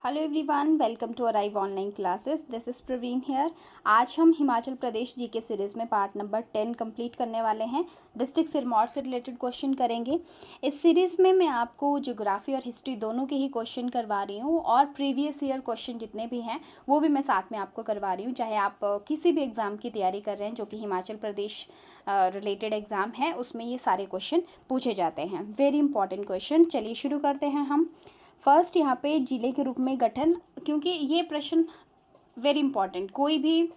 Hello everyone, welcome to arrive online classes. This is Praveen here. आज हम Himachal Pradesh GK series में part number 10 complete करने वाले हैं। डिस्ट्रिक्ट सिरमौर से रिलेटेड क्वेश्चन करेंगे। इस सीरीज़ में मैं आपको ज्योग्राफी और हिस्ट्री दोनों के ही क्वेश्चन करवा रही हूँ और प्रीवियस ईयर क्वेश्चन जितने भी हैं वो भी मैं साथ में आपको करवा रही हूँ। चाहे आप किसी भी एग्ज़ाम की तैयारी कर रहे हैं जो कि हिमाचल प्रदेश रिलेटेड एग्ज़ाम है, उसमें ये सारे क्वेश्चन पूछे जाते हैं। Very important question. चलिए शुरू करते हैं हम। फर्स्ट यहाँ पे जिले के रूप में गठन, क्योंकि ये प्रश्न वेरी इंपॉर्टेंट, कोई भी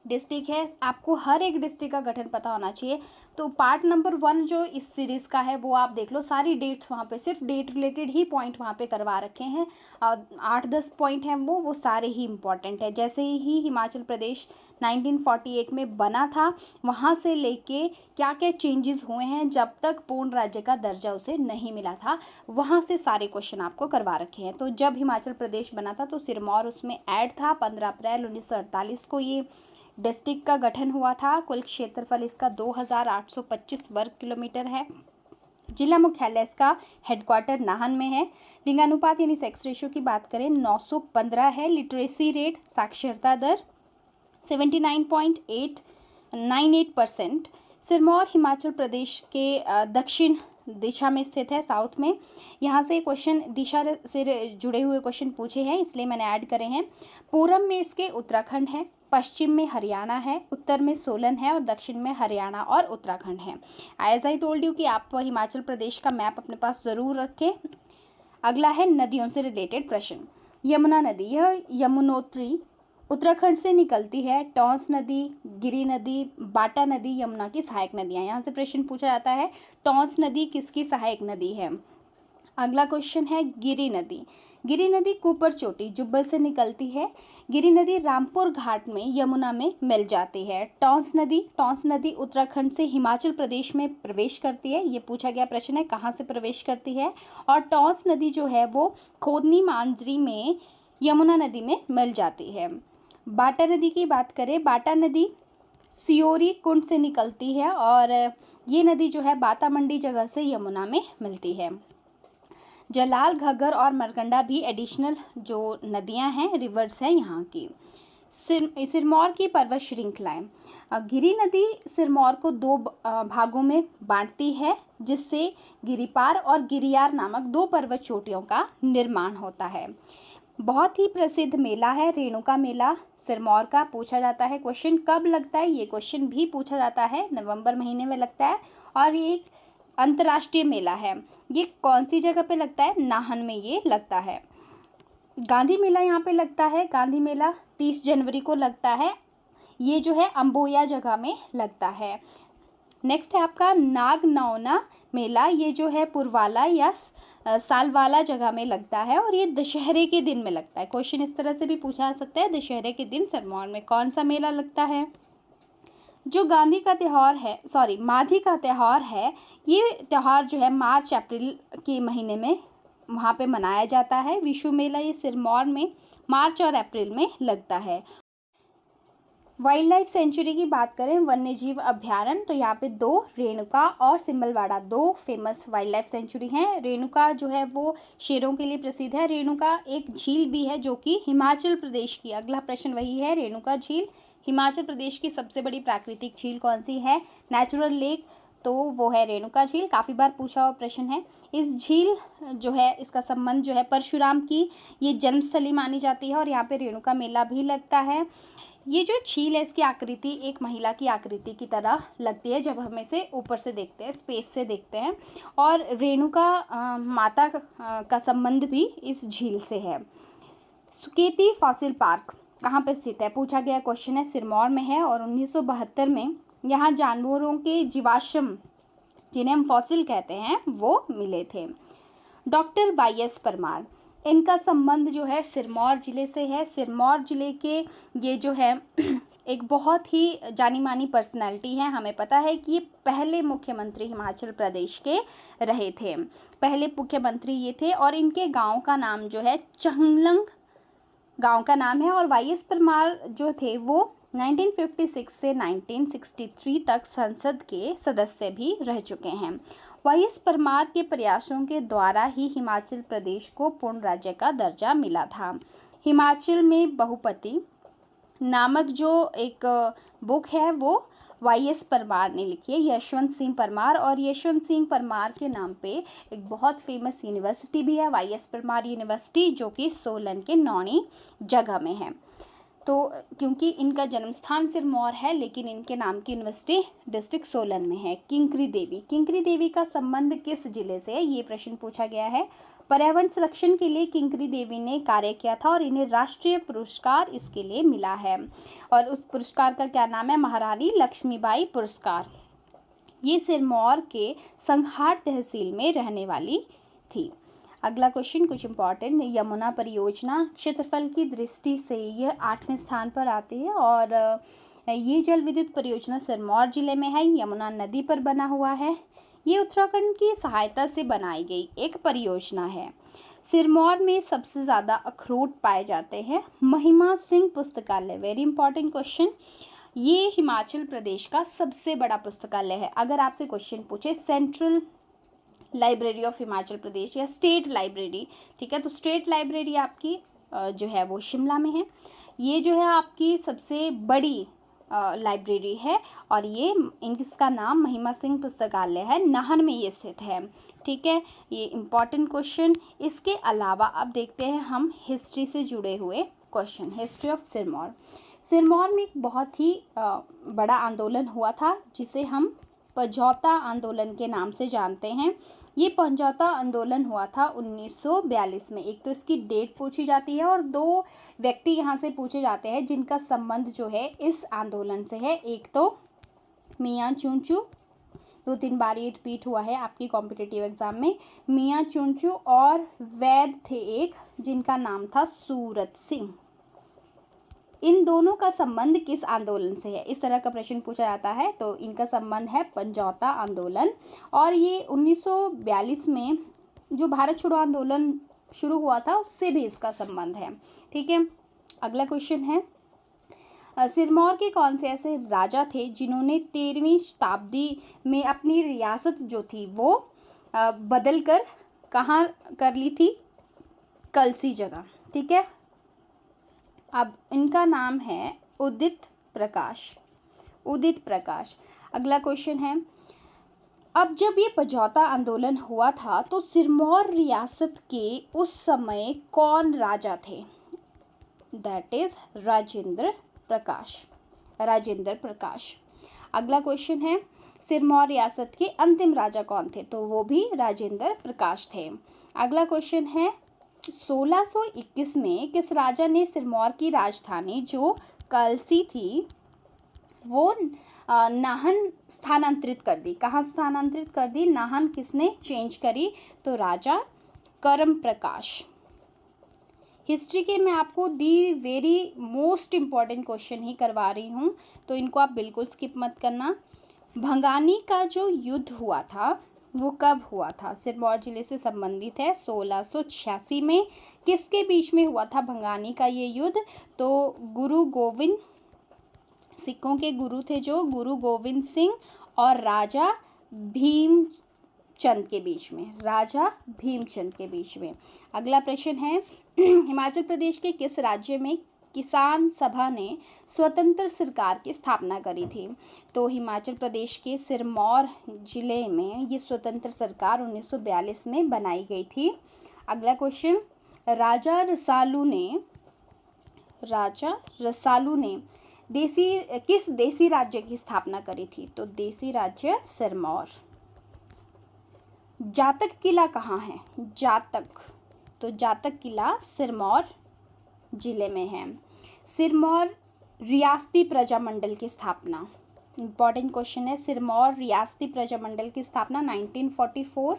डिस्ट्रिक्ट है आपको हर एक डिस्ट्रिक्ट का गठन पता होना चाहिए। तो पार्ट नंबर 1 जो इस सीरीज़ का है वो आप देख लो, सारी डेट्स वहाँ पे सिर्फ डेट रिलेटेड ही पॉइंट वहाँ पे करवा रखे हैं। 8-10 पॉइंट हैं वो सारे ही इम्पॉर्टेंट है। जैसे ही हिमाचल प्रदेश 1948 में बना था, वहाँ से लेके क्या क्या चेंजेस हुए हैं जब तक पूर्ण राज्य का दर्जा उसे नहीं मिला था, वहाँ से सारे क्वेश्चन आपको करवा रखे हैं। तो जब हिमाचल प्रदेश बना था तो सिरमौर उसमें ऐड था। 15 अप्रैल 1948 को ये डिस्ट्रिक्ट का गठन हुआ था। कुल क्षेत्रफल इसका 2825 वर्ग किलोमीटर है। जिला मुख्यालय इसका हेडक्वार्टर नाहन में है। लिंगानुपात यानी सेक्स रेशियो की बात करें 915 है। लिटरेसी रेट, साक्षरता दर 79.898%। सिरमौर हिमाचल प्रदेश के दक्षिण दिशा में स्थित है, साउथ में। यहाँ से क्वेश्चन दिशा से जुड़े हुए क्वेश्चन पूछे हैं, इसलिए मैंने ऐड करे हैं। पूर्व में इसके उत्तराखंड है, पश्चिम में हरियाणा है, उत्तर में सोलन है और दक्षिण में हरियाणा और उत्तराखंड है। एज आई टोल्ड यू कि आप हिमाचल प्रदेश का मैप अपने पास ज़रूर रखें। अगला है नदियों से रिलेटेड प्रश्न। यमुना नदी, यह यमुनोत्री उत्तराखंड से निकलती है। टॉन्स नदी, गिरी नदी, बाटा नदी यमुना की सहायक नदियाँ। यहाँ से प्रश्न पूछा जाता है टॉन्स नदी किसकी सहायक नदी है। अगला क्वेश्चन है गिरी नदी। गिरी नदी कुपर चोटी जुब्बल से निकलती है। गिरी नदी रामपुर घाट में यमुना में मिल जाती है। टॉन्स नदी उत्तराखंड से हिमाचल प्रदेश में प्रवेश करती है। ये पूछा गया प्रश्न है, कहाँ से प्रवेश करती है। और टॉन्स नदी जो है वो खोदनी मांजरी में यमुना नदी में मिल जाती है। बाटा नदी की बात करें, बाटा नदी सियोरी कुंड से निकलती है और ये नदी जो है बाता मंडी जगह से यमुना में मिलती है। जलाल, घग्गर और मरकंडा भी एडिशनल जो नदियां हैं, रिवर्स हैं यहाँ की। सिरमौर की पर्वत श्रृंखलाएं। गिरी नदी सिरमौर को 2 भागों में बांटती है, जिससे गिरिपार और गिरियार नामक 2 पर्वत चोटियों का निर्माण होता है। बहुत ही प्रसिद्ध मेला है रेणुका मेला सिरमौर का। पूछा जाता है क्वेश्चन कब लगता है, ये क्वेश्चन भी पूछा जाता है। नवंबर महीने में लगता है और ये एक अंतर्राष्ट्रीय मेला है। ये कौन सी जगह पे लगता है, नाहन में ये लगता है। गांधी मेला यहाँ पे लगता है। गांधी मेला 30 जनवरी को लगता है। ये जो है अम्बोया जगह में लगता है। नेक्स्ट है आपका नागनौना मेला। ये जो है पुरवाला या सालवाला जगह में लगता है और ये दशहरे के दिन में लगता है। क्वेश्चन इस तरह से भी पूछा जा सकता है, दशहरे के दिन सिरमौर में कौन सा मेला लगता है। जो गांधी का त्यौहार है, माघी का त्यौहार है, ये त्यौहार जो है मार्च अप्रैल के महीने में वहाँ पे मनाया जाता है। विशु मेला ये सिरमौर में मार्च और अप्रैल में लगता है। वाइल्ड लाइफ सेंचुरी की बात करें, वन्य जीव अभ्यारण्य, तो यहाँ पे 2 रेणुका और Simalwara 2 famous wild life sanctuary हैं। रेणुका जो है वो शेरों के लिए प्रसिद्ध है। रेणुका एक झील भी है जो कि हिमाचल प्रदेश की, अगला प्रश्न वही है, रेणुका झील हिमाचल प्रदेश की सबसे बड़ी प्राकृतिक झील कौन सी है, नेचुरल लेक, तो वो है रेणुका झील। काफ़ी बार पूछा हुआ प्रश्न है। इस झील जो है इसका संबंध जो है परशुराम की ये जन्मस्थली मानी जाती है और यहाँ पे रेणुका मेला भी लगता है। ये जो झील है इसकी आकृति एक महिला की आकृति की तरह लगती है जब हम इसे ऊपर से देखते हैं, स्पेस से देखते हैं। और रेणुका माता का संबंध भी इस झील से है। सुकेती फॉसिल पार्क कहाँ पे स्थित है, पूछा गया क्वेश्चन है। सिरमौर में है और 1972 में यहाँ जानवरों के जीवाश्म, जिन्हें हम फॉसिल कहते हैं, वो मिले थे। डॉक्टर वाई.एस. परमार, इनका संबंध जो है सिरमौर ज़िले से है। सिरमौर ज़िले के ये जो है एक बहुत ही जानी मानी पर्सनैलिटी है। हमें पता है कि ये पहले मुख्यमंत्री हिमाचल प्रदेश के रहे थे, पहले मुख्यमंत्री ये थे और इनके गांव का नाम जो है चंगलंग गांव का नाम है। और वाई.एस. परमार जो थे वो 1956 से 1963 तक संसद के सदस्य भी रह चुके हैं। वाईएस परमार के प्रयासों के द्वारा ही हिमाचल प्रदेश को पूर्ण राज्य का दर्जा मिला था। हिमाचल में बहुपति नामक जो एक बुक है वो वाईएस परमार ने लिखी है, यशवंत सिंह परमार। और यशवंत सिंह परमार के नाम पे एक बहुत फेमस यूनिवर्सिटी भी है, वाईएस परमार यूनिवर्सिटी, जो कि सोलन के नौणी जगह में है। तो क्योंकि इनका जन्म स्थान सिरमौर है, लेकिन इनके नाम की यूनिवर्सिटी डिस्ट्रिक्ट सोलन में है। किंकरी देवी का संबंध किस जिले से है, ये प्रश्न पूछा गया है। पर्यावरण संरक्षण के लिए किंकरी देवी ने कार्य किया था और इन्हें राष्ट्रीय पुरस्कार इसके लिए मिला है। और उस पुरस्कार का क्या नाम है, महारानी लक्ष्मीबाई पुरस्कार। ये सिरमौर के संघाट तहसील में रहने वाली थी। अगला क्वेश्चन कुछ इंपॉर्टेंट, यमुना परियोजना क्षेत्रफल की दृष्टि से यह 8वें स्थान पर आती है और ये जल विद्युत परियोजना सिरमौर जिले में है, यमुना नदी पर बना हुआ है। ये उत्तराखंड की सहायता से बनाई गई एक परियोजना है। सिरमौर में सबसे ज़्यादा अखरोट पाए जाते हैं। महिमा सिंह पुस्तकालय, वेरी इंपॉर्टेंट क्वेश्चन, ये हिमाचल प्रदेश का सबसे बड़ा पुस्तकालय है। अगर आपसे क्वेश्चन पूछे central library of Himachal Pradesh या स्टेट लाइब्रेरी, ठीक है, तो स्टेट लाइब्रेरी आपकी जो है वो शिमला में है। ये जो है आपकी सबसे बड़ी लाइब्रेरी है और ये इसका नाम महिमा सिंह पुस्तकालय है, नाहन में ये स्थित है। ठीक है, ये इम्पॉर्टेंट क्वेश्चन। इसके अलावा अब देखते हैं हम हिस्ट्री से जुड़े हुए question. History of Sirmaur. Sirmaur में एक बहुत ही बड़ा आंदोलन हुआ था जिसे हम पझौता आंदोलन के नाम से जानते हैं। ये पझौता आंदोलन हुआ था 1942 में। एक तो इसकी डेट पूछी जाती है और 2 व्यक्ति यहाँ से पूछे जाते हैं जिनका संबंध जो है इस आंदोलन से है। एक तो मियाँ चुनचू, 2-3 बार ये रिपीट हुआ है आपकी कॉम्पिटिटिव एग्जाम में। मियाँ चुनचू और वैद थे एक जिनका नाम था सूरत सिंह। इन दोनों का संबंध किस आंदोलन से है, इस तरह का प्रश्न पूछा जाता है। तो इनका संबंध है पझौता आंदोलन और ये 1942 में जो भारत छोड़ो आंदोलन शुरू हुआ था उससे भी इसका संबंध है। ठीक है, अगला क्वेश्चन है, सिरमौर के कौन से ऐसे राजा थे जिन्होंने 13वीं शताब्दी में अपनी रियासत जो थी वो बदल कर कहाँ कर ली थी, कलसी जगह। ठीक है, अब इनका नाम है उदित प्रकाश। अगला क्वेश्चन है, अब जब ये पझौता आंदोलन हुआ था तो सिरमौर रियासत के उस समय कौन राजा थे, दैट इज राजेंद्र प्रकाश। अगला क्वेश्चन है, सिरमौर रियासत के अंतिम राजा कौन थे, तो वो भी राजेंद्र प्रकाश थे। अगला क्वेश्चन है, 1621 में किस राजा ने सिरमौर की राजधानी जो कलसी थी वो नाहन स्थानांतरित कर दी। कहाँ स्थानांतरित कर दी, नाहन किसने चेंज करी, तो राजा करम प्रकाश। हिस्ट्री के मैं आपको the very most important question ही करवा रही हूँ, तो इनको आप बिल्कुल स्किप मत करना। भंगानी का जो युद्ध हुआ था वो कब हुआ था, सिरमौर जिले से संबंधित है, 1686 में। किसके बीच में हुआ था भंगानी का ये युद्ध, तो गुरु गोविंद, सिखों के गुरु थे जो गुरु गोविंद सिंह और राजा भीमचंद के बीच में। अगला प्रश्न है, हिमाचल प्रदेश के किस राज्य में किसान सभा ने स्वतंत्र सरकार की स्थापना करी थी, तो हिमाचल प्रदेश के सिरमौर जिले में ये स्वतंत्र सरकार 1942 में बनाई गई थी। अगला क्वेश्चन, राजा रसालू ने किस देसी राज्य की स्थापना करी थी, तो देसी राज्य सिरमौर। जातक किला कहाँ है, तो जातक किला सिरमौर जिले में है। सिरमौर रियासती प्रजामंडल की स्थापना, इंपॉर्टेंट क्वेश्चन है, सिरमौर रियासती प्रजामंडल की स्थापना 1944।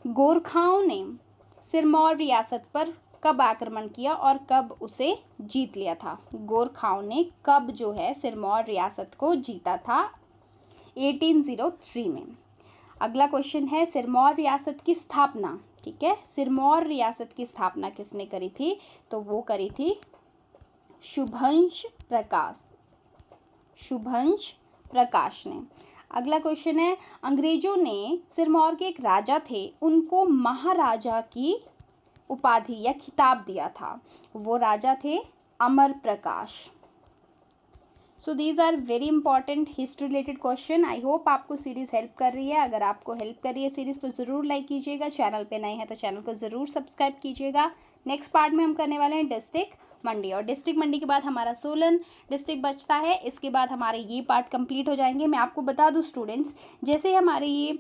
गोरखाओं ने सिरमौर रियासत पर कब आक्रमण किया और कब उसे जीत लिया था, गोरखाओं ने कब जो है सिरमौर रियासत को जीता था, 1803 में। अगला क्वेश्चन है, सिरमौर रियासत की स्थापना, ठीक है, सिरमौर रियासत की स्थापना किसने करी थी, तो वो करी थी शुभंश प्रकाश ने। अगला क्वेश्चन है, अंग्रेजों ने सिरमौर के एक राजा थे, उनको महाराजा की उपाधि या खिताब दिया था। वो राजा थे Amar Prakash. So these are very important history related question. I hope आपको सीरीज हेल्प कर रही है। अगर आपको हेल्प कर रही है सीरीज तो ज़रूर लाइक कीजिएगा। चैनल पे नए हैं तो चैनल को ज़रूर सब्सक्राइब कीजिएगा। नेक्स्ट पार्ट में हम करने वाले हैं डिस्ट्रिक्ट मंडी, और डिस्ट्रिक्ट मंडी के बाद हमारा सोलन डिस्ट्रिक्ट बचता है। इसके बाद हमारे ये पार्ट कंप्लीट हो जाएंगे। मैं आपको बता दूं स्टूडेंट्स, जैसे हमारे ये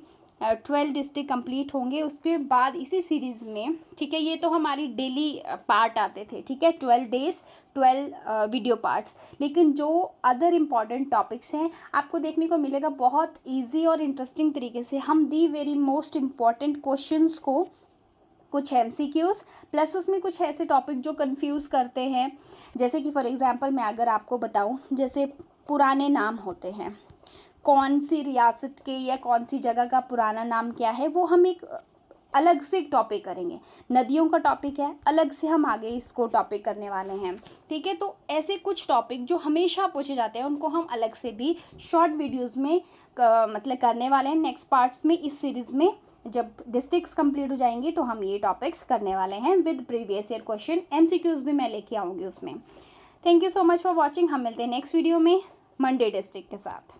12 डिस्ट्रिक्ट कंप्लीट होंगे उसके बाद इसी सीरीज़ में, ठीक है, ये तो हमारी डेली पार्ट आते थे, ठीक है, 12 डेज 12 वीडियो पार्ट्स, लेकिन जो अदर इम्पॉर्टेंट टॉपिक्स हैं आपको देखने को मिलेगा बहुत इजी और इंटरेस्टिंग तरीके से। हम दी वेरी मोस्ट इम्पॉर्टेंट क्वेश्चंस को, कुछ MCQs प्लस उसमें कुछ ऐसे टॉपिक जो कंफ्यूज करते हैं, जैसे कि फॉर एग्जांपल मैं अगर आपको बताऊं, जैसे पुराने नाम होते हैं, कौन सी रियासत के या कौन सी जगह का पुराना नाम क्या है, वो हम एक अलग से एक टॉपिक करेंगे। नदियों का टॉपिक है, अलग से हम आगे इसको टॉपिक करने वाले हैं, ठीक है। तो ऐसे कुछ टॉपिक जो हमेशा पूछे जाते हैं उनको हम अलग से भी शॉर्ट वीडियोस में मतलब करने वाले हैं। नेक्स्ट पार्ट्स में इस सीरीज़ में जब डिस्ट्रिक्ट्स कंप्लीट हो जाएंगी तो हम ये टॉपिक्स करने वाले हैं with previous year question. MCQs भी मैं लेके आऊँगी उसमें। Thank you so much for watching. हम मिलते हैं नेक्स्ट वीडियो में मंडी डिस्ट्रिक्ट के साथ।